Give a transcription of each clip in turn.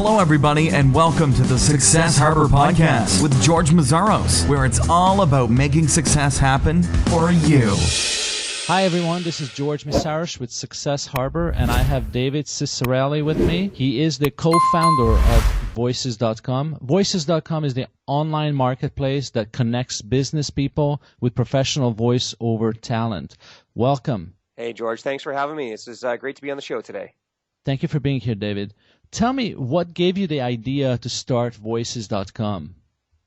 Hello, everybody, and welcome to the Success Harbor Podcast with George Mazzaros, where it's all about making success happen for you. Hi, everyone. This is George Mazzaros with Success Harbor, and I have David Ciccarelli with me. He is the co-founder of Voices.com. Voices.com is the online marketplace that connects business people with professional voiceover talent. Welcome. Hey, George. Thanks for having me. It's great to be on the show today. Thank you for being here, David. Tell me, what gave you the idea to start Voices.com?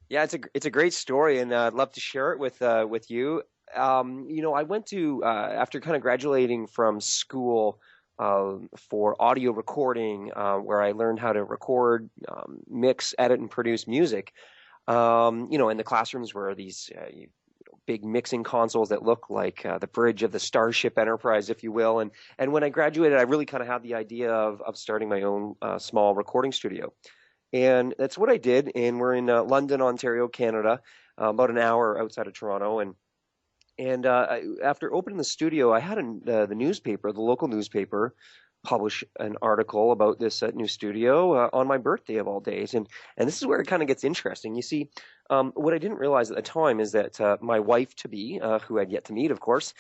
Yeah, it's a great story, and I'd love to share it with you. I went to after kind of graduating from school for audio recording, where I learned how to record, mix, edit, and produce music. In the classrooms were these big mixing consoles that look like the bridge of the Starship Enterprise, if you will. And when I graduated, I really kind of had the idea of starting my own small recording studio. And that's what I did. And we're in London, Ontario, Canada, about an hour outside of Toronto. And after opening the studio, I had the newspaper, the local newspaper, publish an article about this new studio on my birthday of all days. And this is where it kind of gets interesting. You see, what I didn't realize at the time is that my wife-to-be, who I'd yet to meet, of course,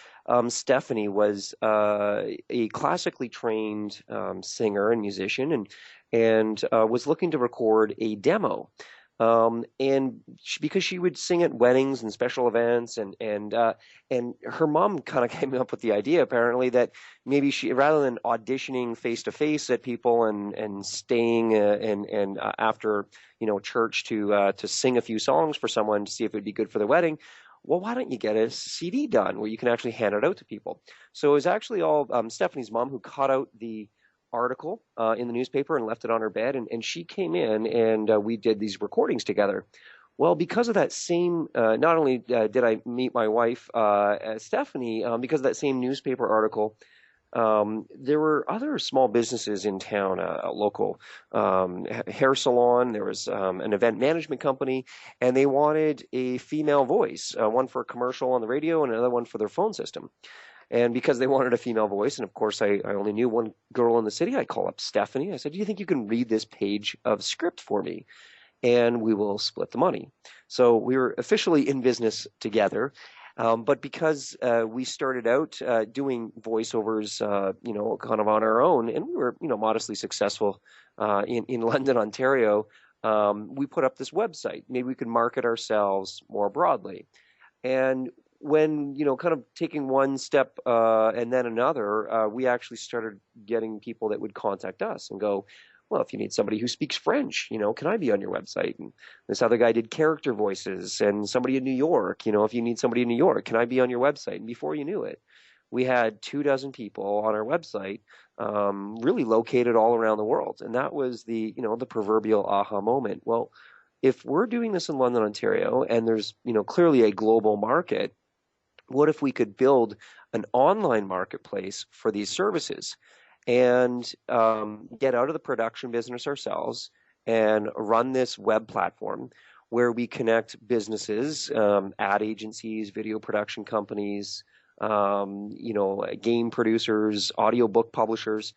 Stephanie, was a classically trained singer and musician and was looking to record a demo. Because she would sing at weddings and special events, and her mom kind of came up with the idea, apparently, that maybe she, rather than auditioning face to face at people and staying and after church to sing a few songs for someone to see if it would be good for their wedding, well, why don't you get a CD done where you can actually hand it out to people? So it was actually all Stephanie's mom who cut out the article in the newspaper and left it on her bed, and she came in and we did these recordings together. Well, because of that same, not only did I meet my wife, Stephanie, because of that same newspaper article, there were other small businesses in town, a local hair salon, there was an event management company, and they wanted a female voice, one for a commercial on the radio and another one for their phone system. And because they wanted a female voice, and of course I only knew one girl in the city, I call up Stephanie. I said, do you think you can read this page of script for me? And we will split the money. So we were officially in business together. But because we started out doing voiceovers, kind of on our own, and we were, modestly successful in London, Ontario, we put up this website. Maybe we could market ourselves more broadly. And when, kind of taking one step and then another, we actually started getting people that would contact us and go, well, if you need somebody who speaks French, can I be on your website? And this other guy did character voices, and somebody in New York, if you need somebody in New York, can I be on your website? And before you knew it, we had 24 people on our website, really located all around the world. And that was the proverbial aha moment. Well, if we're doing this in London, Ontario, and there's, clearly a global market, what if we could build an online marketplace for these services and get out of the production business ourselves and run this web platform where we connect businesses, ad agencies, video production companies, game producers, audiobook publishers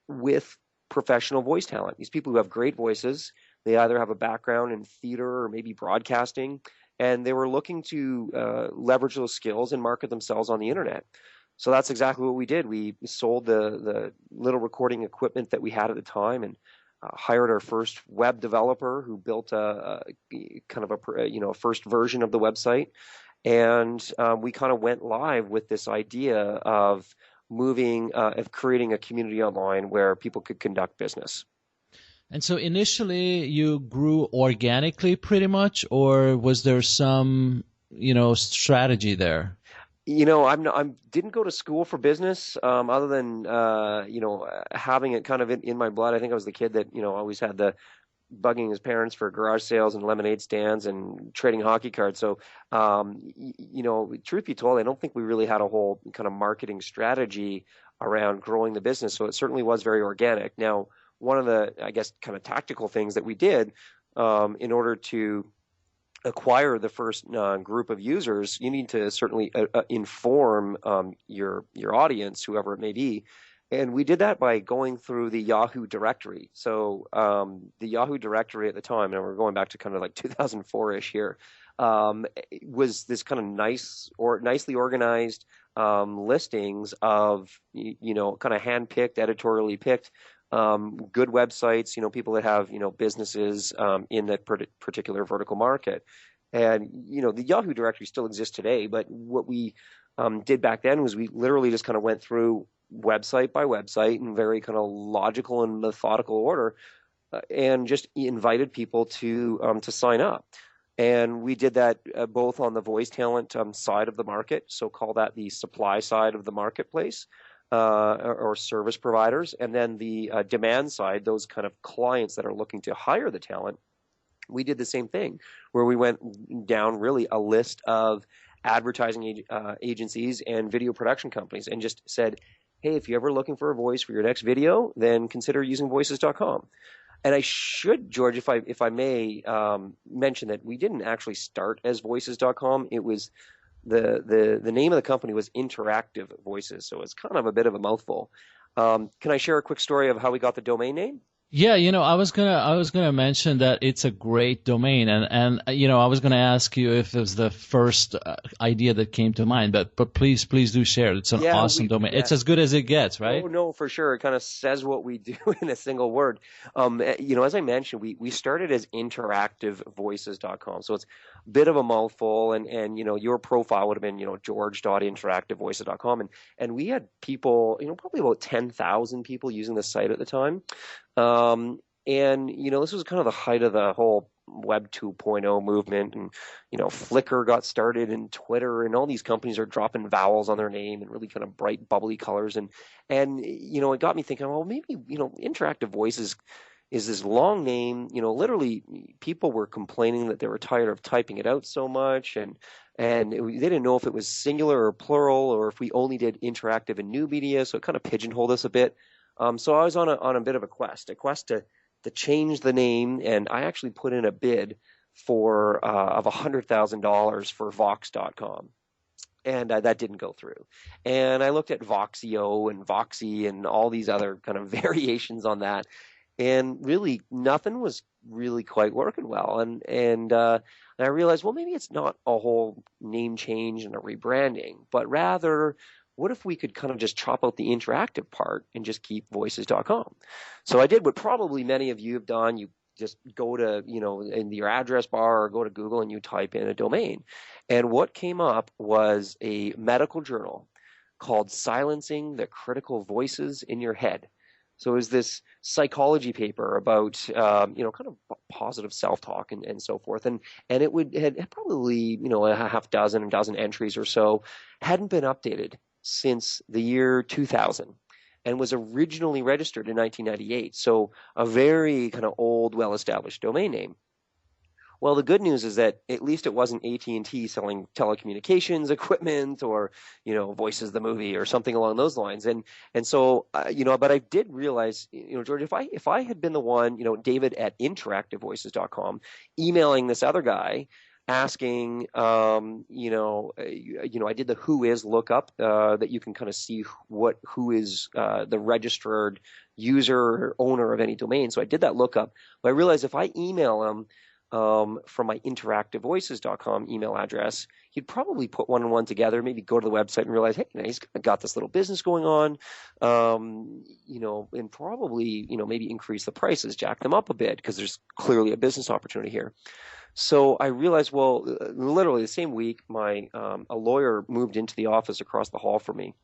with professional voice talent. These people who have great voices, they either have a background in theater or maybe broadcasting, and they were looking to leverage those skills and market themselves on the internet. So that's exactly what we did. We sold the little recording equipment that we had at the time and hired our first web developer who built a first version of the website. And we kind of went live with this idea of creating a community online where people could conduct business. And so initially you grew organically pretty much, or was there some, strategy there? I didn't go to school for business, other than, having it kind of in my blood. I think I was the kid that, always had the bugging his parents for garage sales and lemonade stands and trading hockey cards. So, truth be told, I don't think we really had a whole kind of marketing strategy around growing the business. So it certainly was very organic. Now, one of the, I guess, kind of tactical things that we did in order to acquire the first group of users, you need to certainly inform your audience, whoever it may be, And we did that by going through the Yahoo directory. So the Yahoo directory at the time, and we're going back to kind of like 2004-ish here, was this kind of nicely organized listings of, kind of hand-picked, editorially picked, good websites, people that have, businesses in that particular vertical market. And, the Yahoo directory still exists today, but what we did back then was we literally just kind of went through website by website in very kind of logical and methodical order, and just invited people to sign up. And we did that both on the voice talent side of the market, so call that the supply side of the marketplace, or service providers, and then the demand side, those kind of clients that are looking to hire the talent. We did the same thing, where we went down really a list of advertising agencies and video production companies and just said, hey, if you're ever looking for a voice for your next video, then consider using voices.com. And I should, George, if I may, mention that we didn't actually start as voices.com. It was the name of the company was Interactive Voices, so it's kind of a bit of a mouthful. Can I share a quick story of how we got the domain name? Yeah, I was gonna mention that it's a great domain, and I was gonna ask you if it was the first idea that came to mind, but please do share. It's an awesome domain. Yeah. It's as good as it gets, right? Oh no, for sure. It kind of says what we do in a single word. As I mentioned, we started as interactivevoices.com, so it's a bit of a mouthful, and your profile would have been george.interactivevoices.com, and we had people, probably about 10,000 people using the site at the time. And this was kind of the height of the whole Web 2.0 movement, and Flickr got started, and Twitter, and all these companies are dropping vowels on their name and really kind of bright, bubbly colors, and it got me thinking, well, maybe Interactive Voices is this long name. Literally, people were complaining that they were tired of typing it out so much, and they didn't know if it was singular or plural, or if we only did interactive and new media, so it kind of pigeonholed us a bit. So I was on a bit of a quest to change the name, and I actually put in a bid of $100,000 for Vox.com, and that didn't go through. And I looked at Voxio and Voxy and all these other kind of variations on that, and really nothing was really quite working well. And I realized, well, maybe it's not a whole name change and a rebranding, but rather, what if we could kind of just chop out the interactive part and just keep voices.com? So I did what probably many of you have done. You just go to, in your address bar, or go to Google and you type in a domain. And what came up was a medical journal called Silencing the Critical Voices in Your Head. So it was this psychology paper about, kind of positive self-talk and so forth. And it had probably, a dozen entries or so, hadn't been updated since the year 2000, and was originally registered in 1998. So a very kind of old, well-established domain name. Well, the good news is that at least it wasn't AT&T selling telecommunications equipment, or, Voices the movie or something along those lines. And so, but I did realize, George, if I had been the one, David at interactivevoices.com, emailing this other guy, asking, I did the who is lookup, that you can kind of see who is the registered user or owner of any domain. So I did that lookup, but I realized if I email him from my interactivevoices.com email address, he'd probably put one and one together, maybe go to the website and realize, hey, he's got this little business going on, and probably, maybe increase the prices, jack them up a bit, because there's clearly a business opportunity here. So I realized, well, literally the same week, a lawyer moved into the office across the hall from me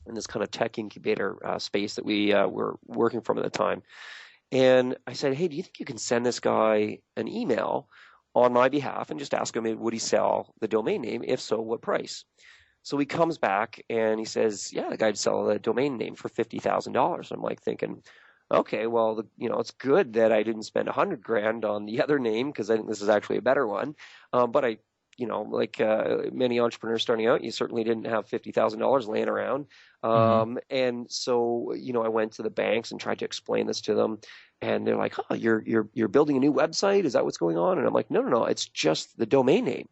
in this kind of tech incubator space that we were working from at the time. And I said, hey, do you think you can send this guy an email on my behalf and just ask him, would he sell the domain name? If so, what price? So he comes back and he says, yeah, the guy'd sell the domain name for $50,000. I'm like thinking, okay, well, it's good that I didn't spend $100,000 on the other name, because I think this is actually a better one. But I, like many entrepreneurs starting out, you certainly didn't have $50,000 laying around. And so, I went to the banks and tried to explain this to them, and they're like, "Oh, you're building a new website? Is that what's going on?" And I'm like, "No, it's just the domain name."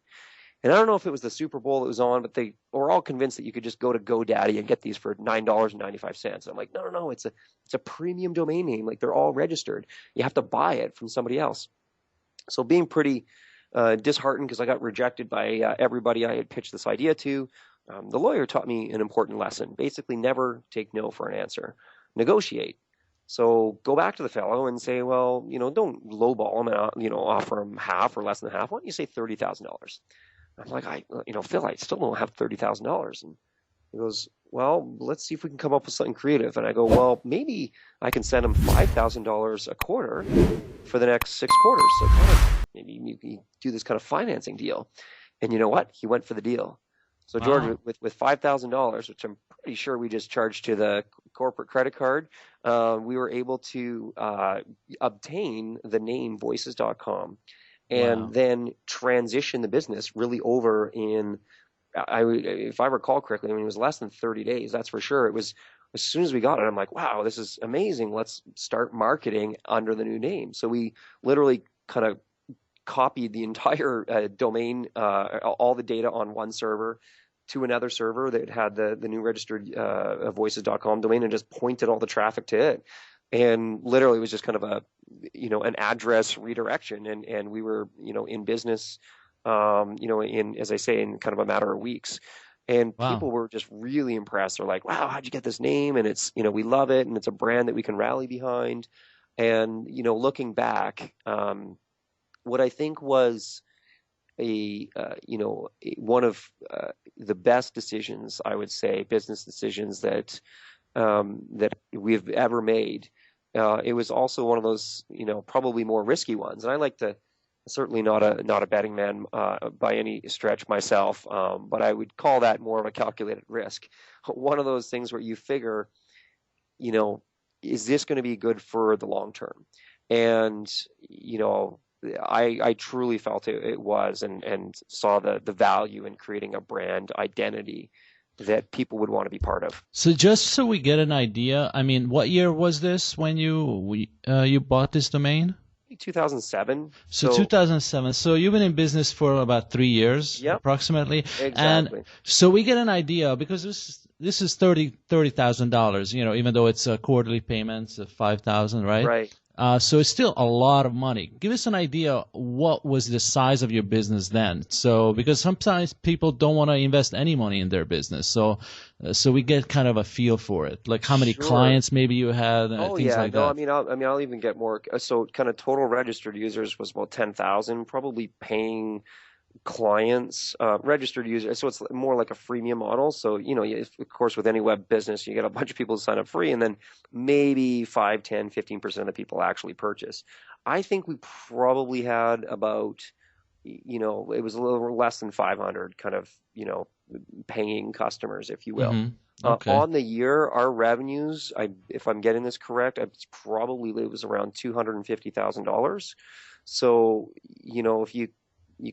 And I don't know if it was the Super Bowl that was on, but they were all convinced that you could just go to GoDaddy and get these for $9.95. I'm like, no, it's a premium domain name. Like, they're all registered. You have to buy it from somebody else. So being pretty disheartened because I got rejected by everybody I had pitched this idea to, the lawyer taught me an important lesson. Basically, never take no for an answer. Negotiate. So go back to the fellow and say, well, don't lowball him and, offer him half or less than half. Why don't you say $30,000? I'm like, Phil, I still don't have $30,000. And he goes, well, let's see if we can come up with something creative. And I go, well, maybe I can send him $5,000 a quarter for the next 6 quarters. So kind of maybe you can do this kind of financing deal. And you know what? He went for the deal. So George, Wow. with $5,000, which I'm pretty sure we just charged to the corporate credit card, we were able to obtain the name Voices.com and Wow. then transition the business really over in, if I recall correctly, I mean, it was less than 30 days, that's for sure. It was as soon as we got it, I'm like, wow, this is amazing. Let's start marketing under the new name. So we literally kind of copied the entire domain, all the data on one server to another server that had the new registered voices.com domain and just pointed all the traffic to it. And literally it was just kind of an address redirection. And we were, in business, as I say, in kind of a matter of weeks. And Wow. people were just really impressed. They're like, wow, how'd you get this name? And it's, we love it. And it's a brand that we can rally behind. And, looking back, what I think was one of the best decisions, I would say, business decisions that we've ever made. It was also one of those, probably more risky ones. And I like to, certainly not a betting man by any stretch myself, but I would call that more of a calculated risk. One of those things where you figure, is this going to be good for the long term? And, I truly felt it was and saw the value in creating a brand identity that people would want to be part of. So just so we get an idea, I mean, what year was this when you bought this domain? 2007. So 2007. So you've been in business for about 3 years, Yep. approximately. Exactly. And so we get an idea because this is $30,000. Even though it's quarterly payments of $5,000, right? Right. So it's still a lot of money. Give us an idea, what was the size of your business then? So because sometimes people don't want to invest any money in their business. So we get kind of a feel for it, like how many Sure. clients maybe you had, things like that. I'll even get more. So kind of total registered users was about 10,000, probably paying clients, registered users. So it's more like a freemium model. So, of course, with any web business, you get a bunch of people to sign up free, and then maybe 5, 10, 15% of the people actually purchase. I think we probably had about, it was a little less than 500 kind of, paying customers, if you will. Mhm. Okay. On the year, our revenues, if I'm getting this correct, it was around $250,000. So, if you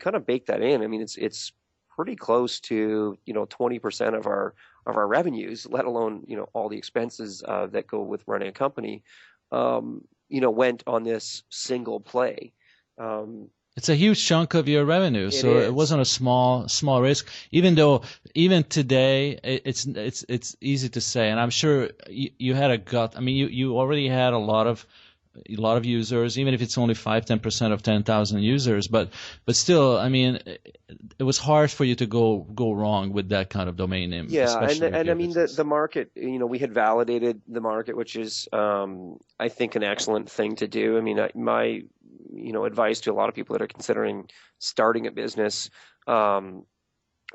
kind of bake that in, I mean, it's pretty close to 20% of our revenues, let alone all the expenses that go with running a company, went on this single play. It's a huge chunk of your revenue, so is. it wasn't a small risk. Even today, it's easy to say, and I'm sure you had a gut. I mean, you already had a lot of users, even if it's only 5-10% of 10,000 users, but still, I mean, it was hard for you to go wrong with that kind of domain name. Yeah, especially with and your I mean business. the market, we had validated the market, which is I think an excellent thing to do. I mean, my advice to a lot of people that are considering starting a business,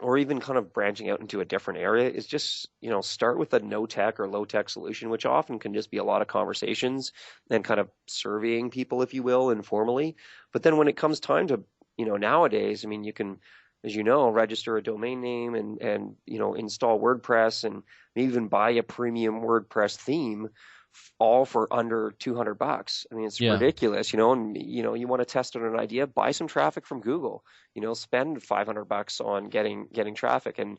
or even kind of branching out into a different area, is just, start with a no tech or low tech solution, which often can just be a lot of conversations and kind of surveying people, if you will, informally. But then when it comes time to, nowadays, I mean, you can, as register a domain name and install WordPress and maybe even buy a premium WordPress theme, all for under $200. I mean, it's ridiculous, and you want to test out an idea, buy some traffic from Google, spend $500 on getting traffic. And,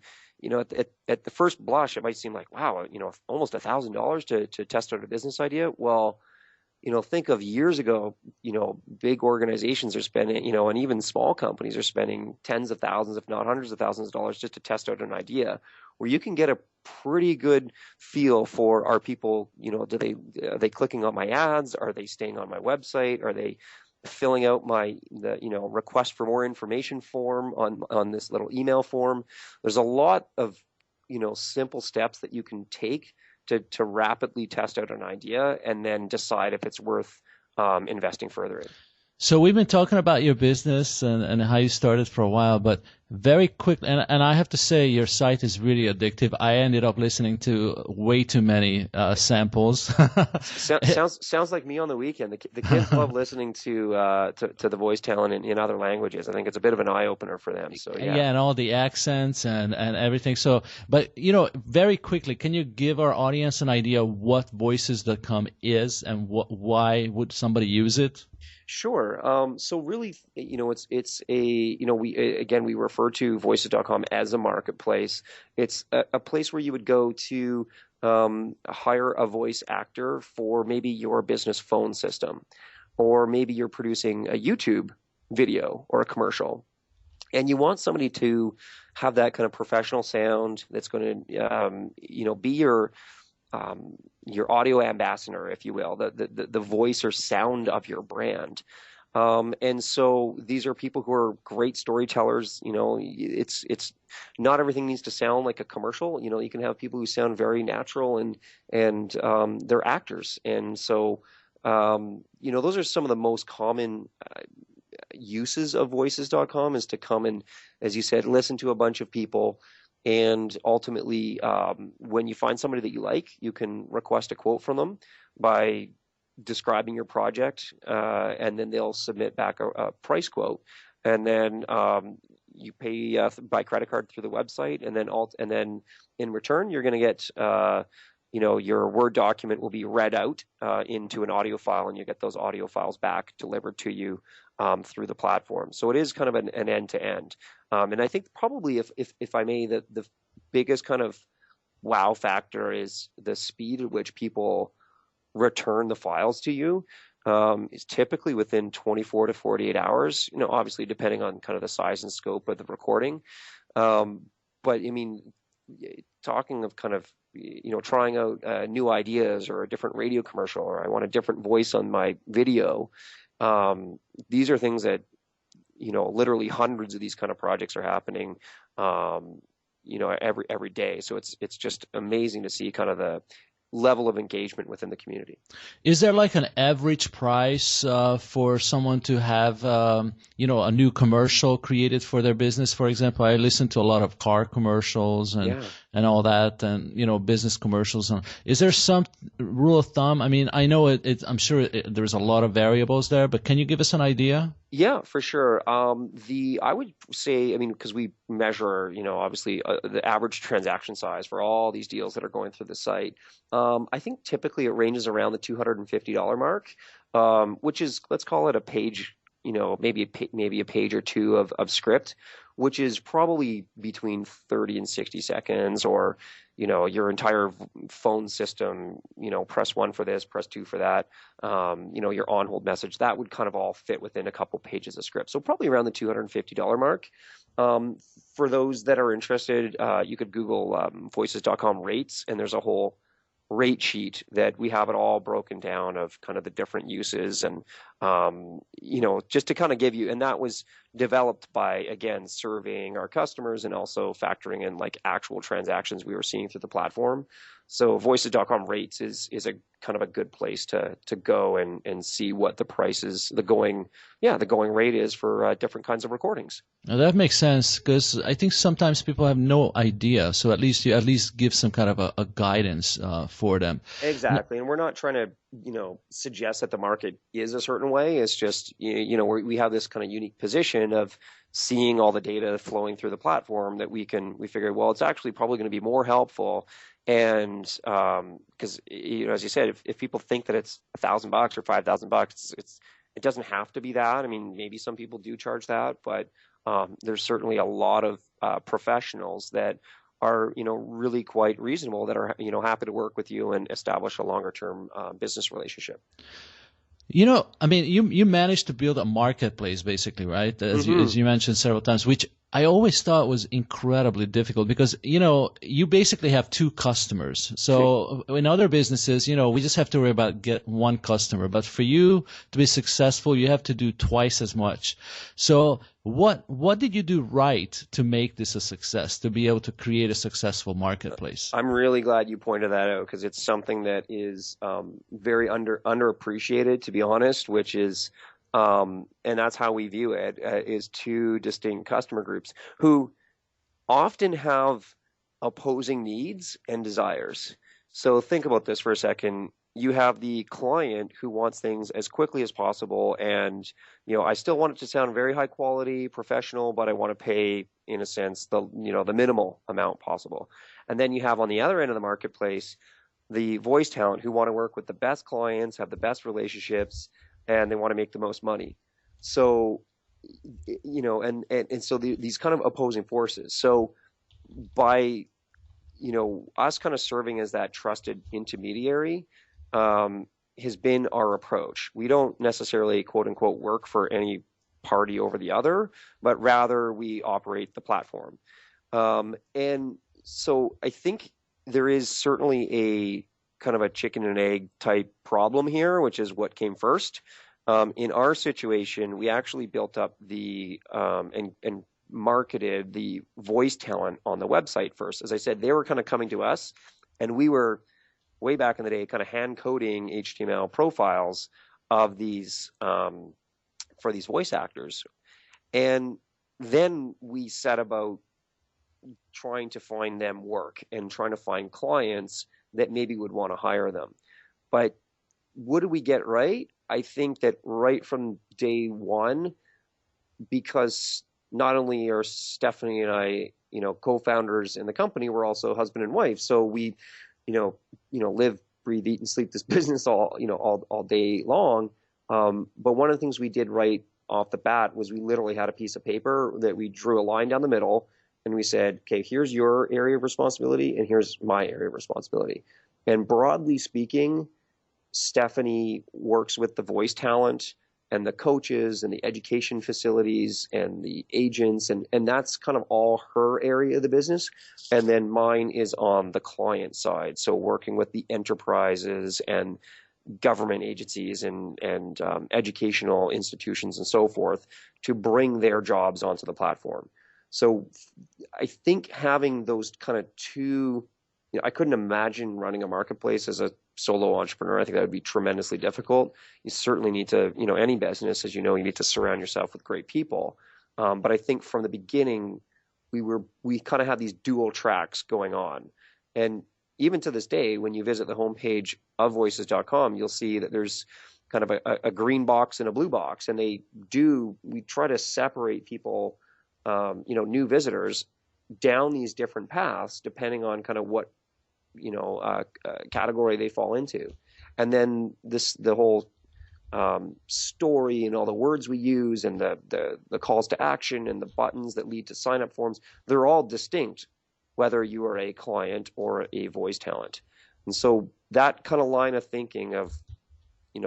at the first blush, it might seem like, wow, almost $1,000 to test out a business idea. Well, think of years ago, big organizations are spending, and even small companies are spending tens of thousands, if not hundreds of thousands of dollars just to test out an idea, where you can get a pretty good feel for, are people, are they clicking on my ads? Are they staying on my website? Are they filling out the request for more information form on this little email form? There's a lot of, simple steps that you can take to rapidly test out an idea and then decide if it's worth investing further in. So we've been talking about your business and how you started for a while, but very quick, and I have to say your site is really addictive. I ended up listening to way too many samples. Sounds like me on the weekend. The kids love listening to the voice talent in other languages. I think it's a bit of an eye opener for them. So yeah, and all the accents and everything. So, but very quickly, can you give our audience an idea what Voices.com is and why would somebody use it? Sure. So really, it's we refer to Voices.com as a marketplace. It's a place where you would go to hire a voice actor for maybe your business phone system, or maybe you're producing a YouTube video or a commercial, and you want somebody to have that kind of professional sound that's going to, be your audio ambassador, if you will, the voice or sound of your brand. And so these are people who are great storytellers. It's not everything needs to sound like a commercial. You can have people who sound very natural and they're actors. And so, those are some of the most common uses of Voices.com, is to come and, as you said, listen to a bunch of people. And ultimately, when you find somebody that you like, you can request a quote from them by describing your project, and then they'll submit back a price quote. And then you pay by credit card through the website, and then in return, you're going to get your Word document will be read out into an audio file, and you get those audio files back delivered to you through the platform. So it is kind of an end-to-end. And I think probably, if I may, the biggest kind of wow factor is the speed at which people return the files to you. Is typically within 24 to 48 hours, obviously depending on kind of the size and scope of the recording. But I mean, talking of kind of, trying out new ideas or a different radio commercial, or I want a different voice on my video. These are things that, literally hundreds of these kind of projects are happening, every day. So it's just amazing to see kind of the level of engagement within the community. Is there like an average price for someone to have, a new commercial created for their business? For example, I listen to a lot of car commercials and all that, and business commercials. Is there some rule of thumb? I mean, I know I'm sure there's a lot of variables there, but can you give us an idea? Yeah, for sure. I would say, because we measure, obviously the average transaction size for all these deals that are going through the site. I think typically it ranges around the $250 mark, which is, let's call it a page, maybe a page or two of script, which is probably between 30 and 60 seconds, or, your entire phone system, press 1 for this, press 2 for that, your on-hold message, that would kind of all fit within a couple pages of script. So probably around the $250 mark. For those that are interested, you could Google Voices.com rates, and there's a whole rate sheet that we have it all broken down of kind of the different uses, and just to kind of give you, and that was developed by, again, surveying our customers and also factoring in like actual transactions we were seeing through the platform. So Voices.com rates is a kind of a good place to go and see what the prices, the going rate is for different kinds of recordings. Now that makes sense, because I think sometimes people have no idea. So at least you give some kind of a guidance for them. Exactly, and we're not trying to suggest that the market is a certain way. It's just we have this kind of unique position of seeing all the data flowing through the platform that we figured, well, it's actually probably going to be more helpful. And because as you said, if people think that it's $1,000 or $5,000, it doesn't have to be that. I mean, maybe some people do charge that, but there's certainly a lot of professionals that are really quite reasonable, that are happy to work with you and establish a longer term business relationship. I mean, you managed to build a marketplace basically, right? As you mentioned several times, which I always thought was incredibly difficult because, you basically have two customers. So in other businesses, we just have to worry about get one customer. But for you to be successful, you have to do twice as much. So what did you do right to make this a success, to be able to create a successful marketplace? I'm really glad you pointed that out because it's something that is very underappreciated, to be honest, which is, and that's how we view it, is two distinct customer groups who often have opposing needs and desires. So think about this for a second. You have the client who wants things as quickly as possible, and I still want it to sound very high quality, professional, but I want to pay, in a sense, the minimal amount possible. And then you have on the other end of the marketplace the voice talent who want to work with the best clients, have the best relationships, and they want to make the most money. So and so these kind of opposing forces. So by us kind of serving as that trusted intermediary has been our approach. We don't necessarily, quote unquote, work for any party over the other, but rather we operate the platform. And so I think there is certainly a kind of a chicken and egg type problem here, which is what came first. In our situation, we actually built up the and marketed the voice talent on the website first. As I said, they were kind of coming to us, and we were way back in the day kind of hand coding HTML profiles of these for these voice actors. And then we set about trying to find them work and trying to find clients that maybe would want to hire them. But what did we get right? I think that right from day one, because not only are Stephanie and I, co-founders in the company, we're also husband and wife. So we, live, breathe, eat, and sleep this business all day long. But one of the things we did right off the bat was we literally had a piece of paper that we drew a line down the middle, and we said, okay, here's your area of responsibility, and here's my area of responsibility. And broadly speaking, Stephanie works with the voice talent and the coaches and the education facilities and the agents, and that's kind of all her area of the business. And then mine is on the client side, so working with the enterprises and government agencies and educational institutions and so forth to bring their jobs onto the platform. So I think having those kind of two, I couldn't imagine running a marketplace as a solo entrepreneur. I think that would be tremendously difficult. You certainly need to, any business, as you know, you need to surround yourself with great people. But I think from the beginning, we kind of had these dual tracks going on. And even to this day, when you visit the homepage of voices.com, you'll see that there's kind of a green box and a blue box. And we try to separate people, new visitors down these different paths, depending on kind of what, category they fall into. And then the whole story and all the words we use and the calls to action and the buttons that lead to sign up forms, they're all distinct, whether you are a client or a voice talent. And so that kind of line of thinking of,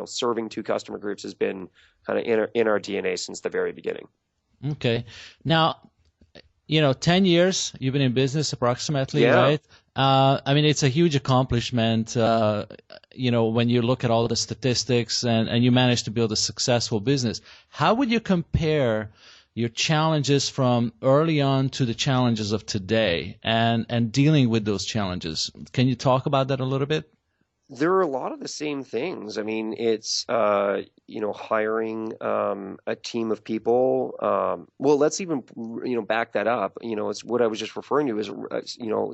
serving two customer groups has been kind of in our DNA since the very beginning. Okay. Now, 10 years you've been in business approximately, yeah. Right? It's a huge accomplishment, when you look at all the statistics and you managed to build a successful business. How would you compare your challenges from early on to the challenges of today and dealing with those challenges? Can you talk about that a little bit? There are a lot of the same things. I mean, it's, hiring a team of people. Well, let's even, back that up. It's what I was just referring to is,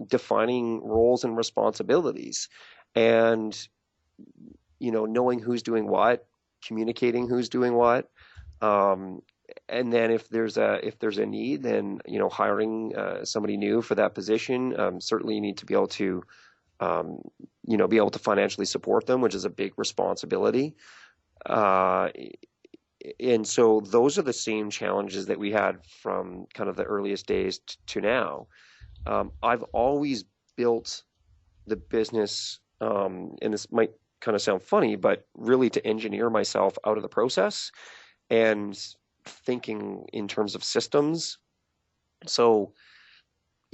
defining roles and responsibilities and, knowing who's doing what, communicating who's doing what. And then if there's a need, then, hiring somebody new for that position. Certainly you need to be able to, be able to financially support them, which is a big responsibility. And so those are the same challenges that we had from kind of the earliest days to now. I've always built the business, and this might kind of sound funny, but really to engineer myself out of the process and thinking in terms of systems. So,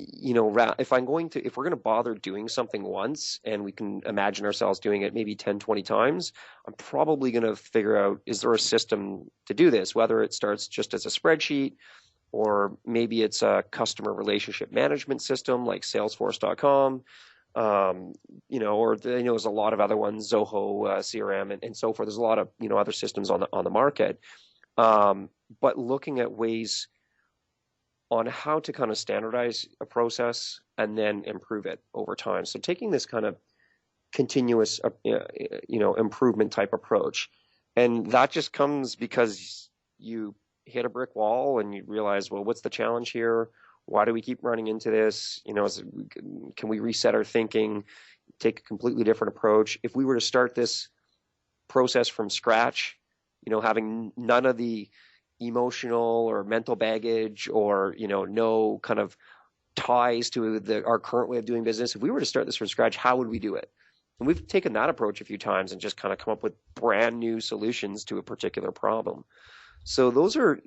if we're going to bother doing something once and we can imagine ourselves doing it maybe 10, 20 times, I'm probably going to figure out, is there a system to do this? Whether it starts just as a spreadsheet, or maybe it's a customer relationship management system like Salesforce.com, or there's a lot of other ones, Zoho, CRM, and so forth. There's a lot of, other systems on the market. But looking at ways on how to kind of standardize a process and then improve it over time. So taking this kind of continuous, improvement type approach. And that just comes because you hit a brick wall and you realize, well, what's the challenge here? Why do we keep running into this? Can we reset our thinking, take a completely different approach? If we were to start this process from scratch, having none of the emotional or mental baggage or, no kind of ties to our current way of doing business, if we were to start this from scratch, how would we do it? And we've taken that approach a few times and just kind of come up with brand new solutions to a particular problem. So those are,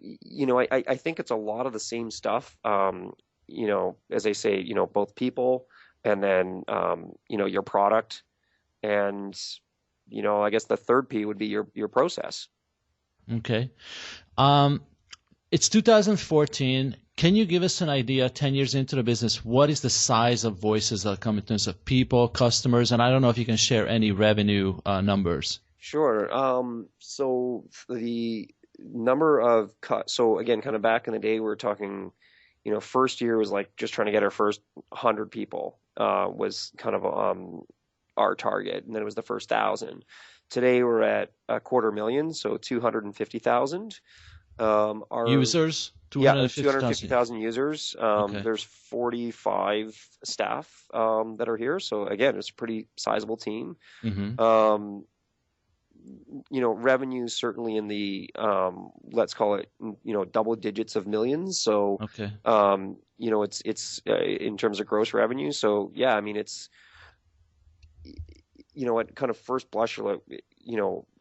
I think it's a lot of the same stuff, as I say, both people and then, your product. And, I guess the third P would be your process. Okay. It's 2014. Can you give us an idea, 10 years into the business, what is the size of Voices.com in terms of people, customers, and I don't know if you can share any revenue numbers. Sure. So the number of so again, kind of back in the day, we were talking, first year was like just trying to get our first 100 people was kind of our target, and then it was the first 1,000. Today we're at 250,000, so 250,000. Our users, 250,000 users. Okay. There's 45 staff that are here, so again, it's a pretty sizable team. Mm-hmm. Revenue certainly in the let's call it double digits of millions. So okay. It's in terms of gross revenue. So yeah, I mean it's at kind of first blush,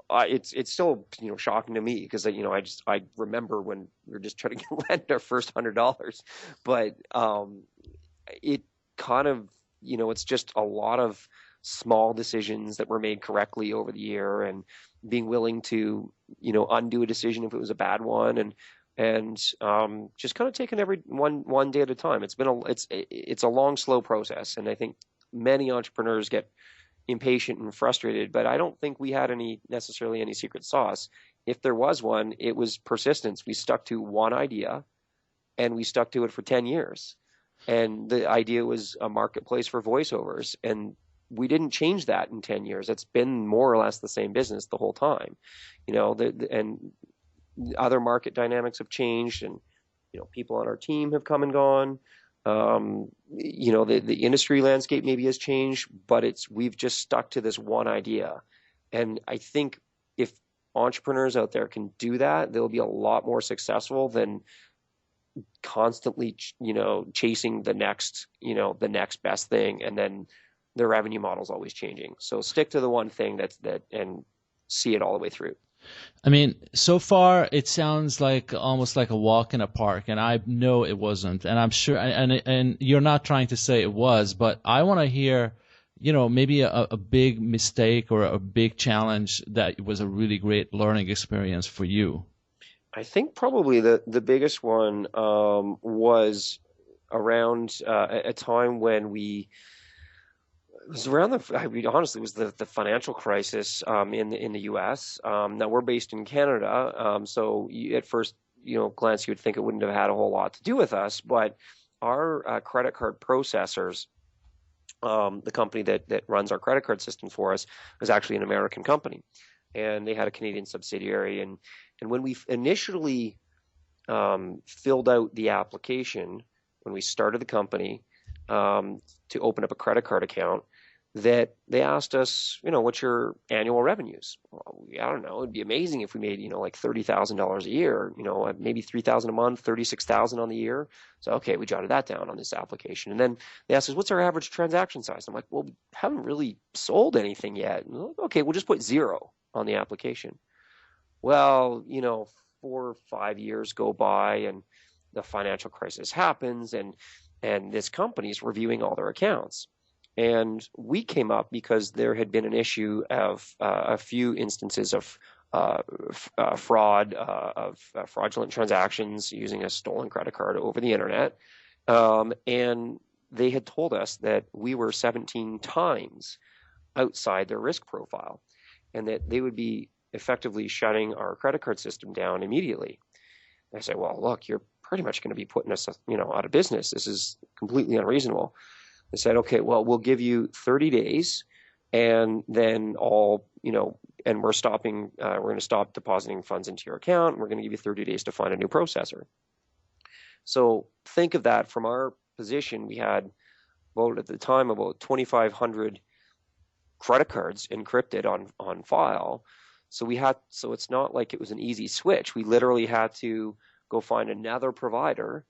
it's still shocking to me because I remember when we were just trying to lend our first $100, but it kind of it's just a lot of small decisions that were made correctly over the year, and being willing to undo a decision if it was a bad one, and just kind of taking every one day at a time. It's a long, slow process, and I think many entrepreneurs get impatient and frustrated, but I don't think we had necessarily any secret sauce. If there was one, it was persistence. We stuck to one idea, and we stuck to it for 10 years. And the idea was a marketplace for voiceovers, and we didn't change that in 10 years. It's been more or less the same business the whole time, and other market dynamics have changed, and people on our team have come and gone. The industry landscape maybe has changed, but we've just stuck to this one idea. And I think if entrepreneurs out there can do that, they'll be a lot more successful than constantly, chasing the next best thing, and then the revenue model is always changing. So stick to the one thing and see it all the way through. I mean, so far it sounds like almost like a walk in a park, and I know it wasn't, and I'm sure, and you're not trying to say it was, but I want to hear, maybe a big mistake or a big challenge that was a really great learning experience for you. I think probably the biggest one was around a time when it was around honestly, it was the financial crisis in the U.S. Now we're based in Canada, so at first glance you would think it wouldn't have had a whole lot to do with us, but our credit card processors, the company that runs our credit card system for us, was actually an American company, and they had a Canadian subsidiary. And when we initially filled out the application, when we started the company to open up a credit card account, that they asked us, what's your annual revenues? Well, I don't know. It'd be amazing if we made, like $30,000 a year, maybe 3,000 a month, 36,000 on the year. So, okay, we jotted that down on this application. And then they asked us, what's our average transaction size? I'm like, well, we haven't really sold anything yet. Like, okay, we'll just put 0 on the application. Well, 4 or 5 years go by and the financial crisis happens, and this company's reviewing all their accounts. And we came up because there had been an issue of a few instances of fraud, of fraudulent transactions using a stolen credit card over the internet. And they had told us that we were 17 times outside their risk profile, and that they would be effectively shutting our credit card system down immediately. And I said, well, look, you're pretty much going to be putting us, out of business. This is completely unreasonable. They said, okay, well, we'll give you 30 days, and then and we're going to stop depositing funds into your account. And we're going to give you 30 days to find a new processor. So think of that from our position. We had at the time about 2,500 credit cards encrypted on file. So it's not like it was an easy switch. We literally had to go find another provider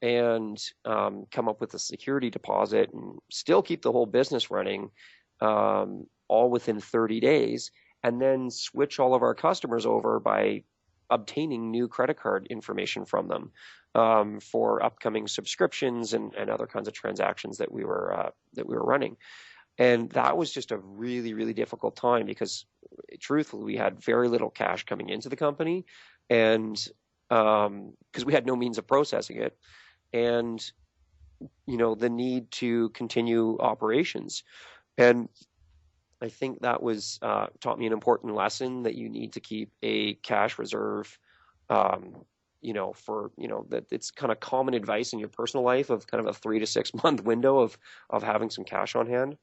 and come up with a security deposit and still keep the whole business running, all within 30 days, and then switch all of our customers over by obtaining new credit card information from them for upcoming subscriptions and other kinds of transactions that we were running. And that was just a really, really difficult time because, truthfully, we had very little cash coming into the company, and because we had no means of processing it, and the need to continue operations. And I think that was taught me an important lesson, that you need to keep a cash reserve. That it's kind of common advice in your personal life of kind of a 3 to 6 month window of having some cash on hand.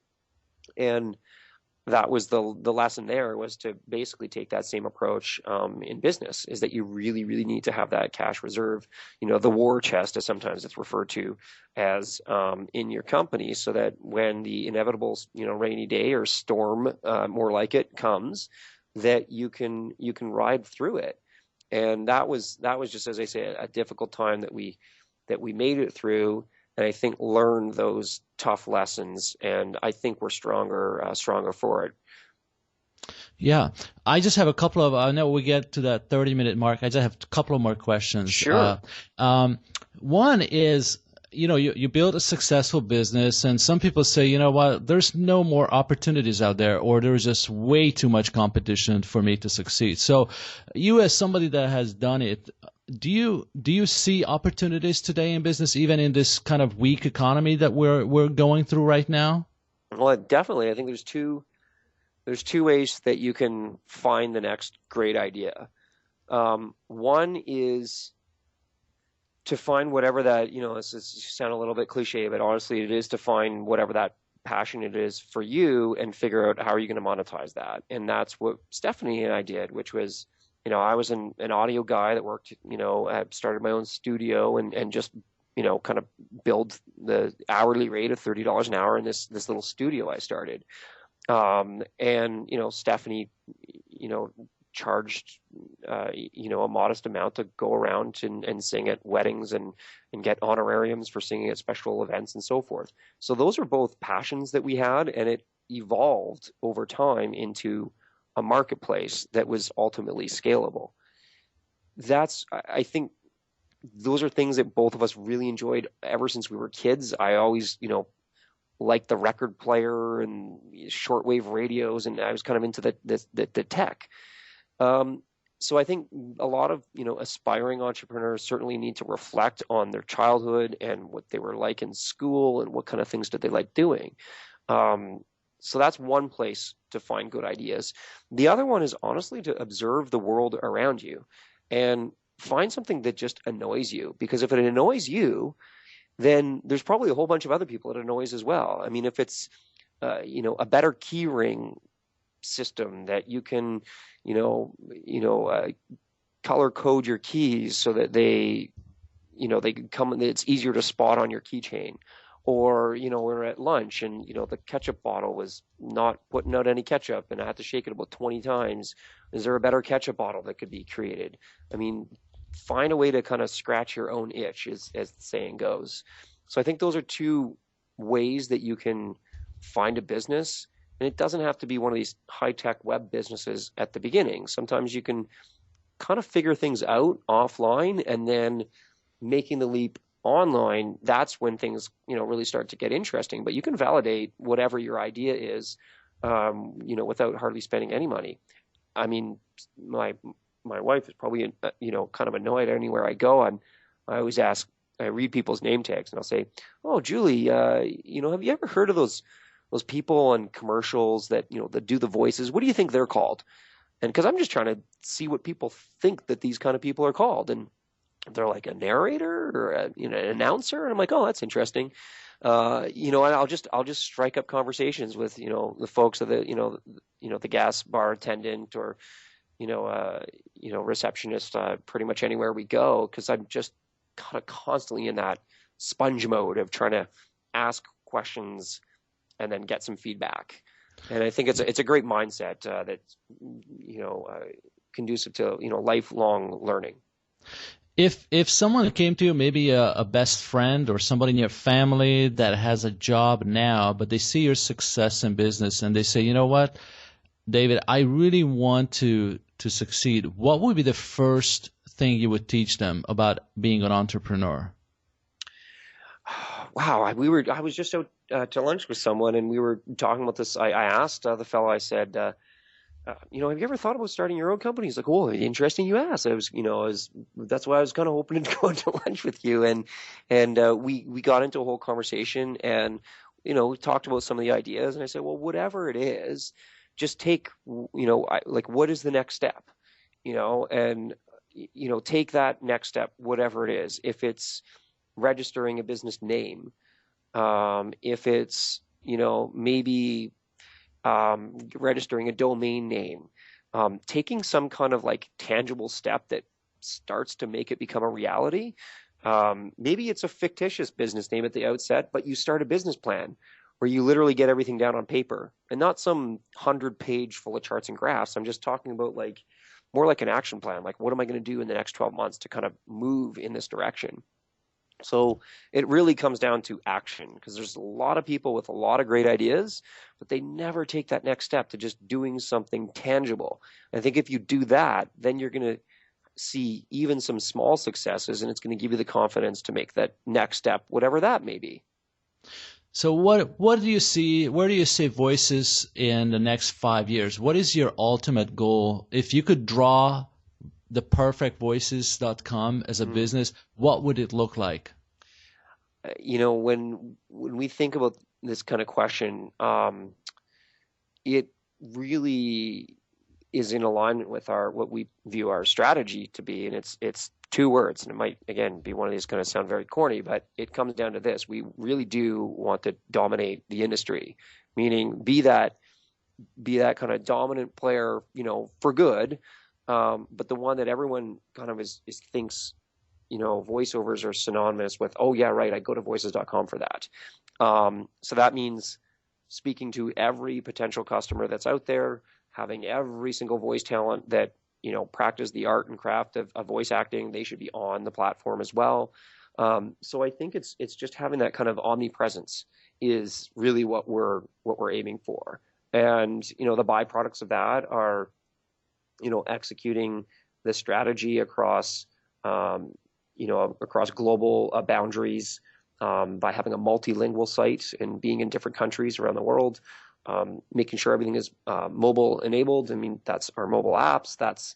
And that was the lesson there, was to basically take that same approach in business, is that you really, really need to have that cash reserve, the war chest, as sometimes it's referred to as, in your company, so that when the inevitable, rainy day or storm, more like it, comes, that you can ride through it. And that was just, as I say, a difficult time that we made it through. And I think learned those tough lessons, and I think we're stronger for it. Yeah, I just have a couple of. I know we get to that 30-minute mark. I just have a couple of more questions. Sure. One is, you build a successful business, and some people say, you know what, there's no more opportunities out there, or there's just way too much competition for me to succeed. So, you, as somebody that has done it, do you see opportunities today in business, even in this kind of weak economy that we're going through right now? Well, definitely. I think there's two ways that you can find the next great idea. One is to find whatever that, this sound a little bit cliche, but honestly, it is to find whatever that passion it is for you and figure out how are you going to monetize that. And that's what Stephanie and I did, which was, I was an audio guy that worked, I started my own studio and just, kind of build the hourly rate of $30 an hour in this little studio I started. And, Stephanie, charged, a modest amount to go around and sing at weddings and get honorariums for singing at special events and so forth. So those are both passions that we had, and it evolved over time into a marketplace that was ultimately scalable. I think those are things that both of us really enjoyed ever since we were kids. I always, liked the record player and shortwave radios, and I was kind of into the tech. So I think a lot of, aspiring entrepreneurs certainly need to reflect on their childhood and what they were like in school and what kind of things did they like doing. So that's one place to find good ideas. The other one is honestly to observe the world around you and find something that just annoys you, because if it annoys you, then there's probably a whole bunch of other people it annoys as well. I mean, if it's, a better key ring system that you can, color code your keys so that they can come, it's easier to spot on your keychain. Or, we're at lunch and, the ketchup bottle was not putting out any ketchup and I had to shake it about 20 times. Is there a better ketchup bottle that could be created? I mean, find a way to kind of scratch your own itch, as the saying goes. So I think those are two ways that you can find a business. And it doesn't have to be one of these high-tech web businesses at the beginning. Sometimes you can kind of figure things out offline, and then making the leap online, that's when things, really start to get interesting. But you can validate whatever your idea is, without hardly spending any money. I mean, my wife is probably, kind of annoyed anywhere I go. I always I read people's name tags and I'll say, "Oh, Julie, have you ever heard of those people on commercials that, that do the voices? What do you think they're called?" And because I'm just trying to see what people think that these kind of people are called. And they're like a narrator or an announcer. And I'm like, oh, that's interesting. And I'll just strike up conversations with, the folks of the gas bar attendant or, receptionist, pretty much anywhere we go. Cause I'm just kind of constantly in that sponge mode of trying to ask questions and then get some feedback. And I think it's a great mindset, that's, conducive to, lifelong learning. If someone came to you, maybe a best friend or somebody in your family that has a job now, but they see your success in business and they say, you know what, David, I really want to succeed. What would be the first thing you would teach them about being an entrepreneur? Wow, I was just out to lunch with someone and we were talking about this. I asked the fellow, I said, have you ever thought about starting your own company? He's like, oh, interesting you asked. That's why I was kind of hoping to go to lunch with you. And we got into a whole conversation and, we talked about some of the ideas and I said, well, whatever it is, just take, what is the next step, and, take that next step, whatever it is. If it's registering a business name, if it's, maybe registering a domain name, taking some kind of like tangible step that starts to make it become a reality. Maybe it's a fictitious business name at the outset, but you start a business plan where you literally get everything down on paper and not some 100-page full of charts and graphs. I'm just talking about more like an action plan. Like, what am I going to do in the next 12 months to kind of move in this direction? So it really comes down to action, because there's a lot of people with a lot of great ideas, but they never take that next step to just doing something tangible. I think if you do that, then you're going to see even some small successes, and it's going to give you the confidence to make that next step, whatever that may be. So what do you see, where do you see Voices in the next 5 years? What is your ultimate goal? If you could draw the perfect voices.com as a business, what would it look like? When we think about this kind of question, it really is in alignment with what we view our strategy to be, and it's two words, and it might again be one of these kind of sound very corny, but it comes down to this: we really do want to dominate the industry, meaning be that kind of dominant player, for good. But the one that everyone kind of thinks, voiceovers are synonymous with, oh yeah, right, I go to voices.com for that. So that means speaking to every potential customer that's out there, having every single voice talent that, practice the art and craft of voice acting. They should be on the platform as well. So I think it's just having that kind of omnipresence is really what we're aiming for. And, the byproducts of that are, executing the strategy across, across global boundaries, by having a multilingual site and being in different countries around the world, making sure everything is mobile enabled. I mean, that's our mobile apps. That's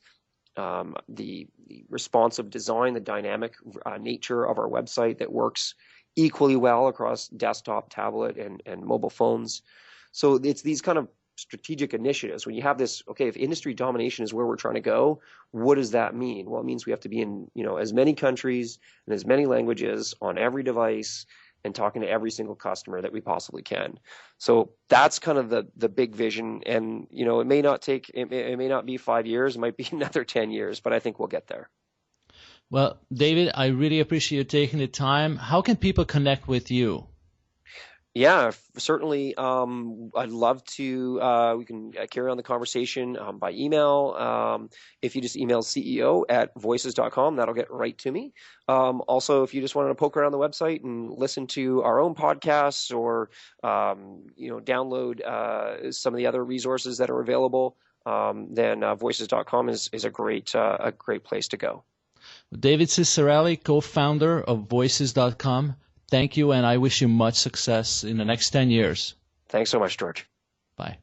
the responsive design, the dynamic nature of our website that works equally well across desktop, tablet, and mobile phones. So it's these kind of strategic initiatives. When you have this, okay, if industry domination is where we're trying to go, what does that mean? Well, it means we have to be in, as many countries and as many languages on every device and talking to every single customer that we possibly can. So that's kind of the big vision. And, it may not be 5 years, it might be another 10 years, but I think we'll get there. Well, David, I really appreciate you taking the time. How can people connect with you? Yeah, certainly. I'd love to, we can carry on the conversation by email. If you just email CEO@voices.com, that'll get right to me. Also, if you just wanted to poke around the website and listen to our own podcasts or, download some of the other resources that are available, then voices.com is a great place to go. David Ciccarelli, co-founder of Voices.com. Thank you, and I wish you much success in the next 10 years. Thanks so much, George. Bye.